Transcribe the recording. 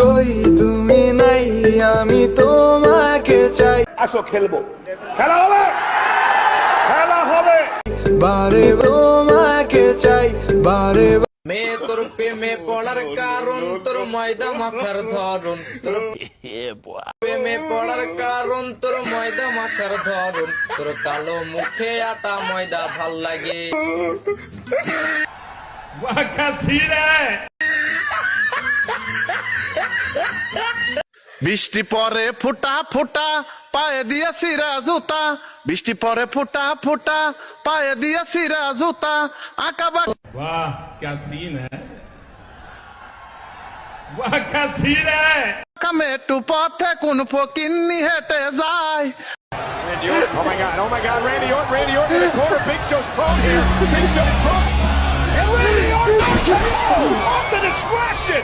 কই তুমি নাই, আমি তোমাকে চাই। আসো খেলবো, খেলা হবে, খেলা হবে। বারে তোমাকে চাই, বারে মেয়ে তোর প্রেমে পড়ার কারণ তোর ময়দা মাখার ধরন, তোর প্রেমে পড়ার কারণ তোর ময়দা মাখার ধরন, তোর কালো মুখে আটা ময়দা ভাল লাগে। বৃষ্টি পরে ফুটা ফুটা পায়ে দিয়া সিরা জুতা, বৃষ্টি পরে ফুটা ফুটা পায়ে দিয়া সিরা জুতা, আঁকা বাঁকা वाह क्या सीन है, वाह क्या सीन है। মেটু পথে কোন ফকিন্নি হেঁটে যায়। Randy Orton, oh my God, Randy Orton in the corner, Big Show's prone here, Big Show's prone, and Randy Orton, off the distraction!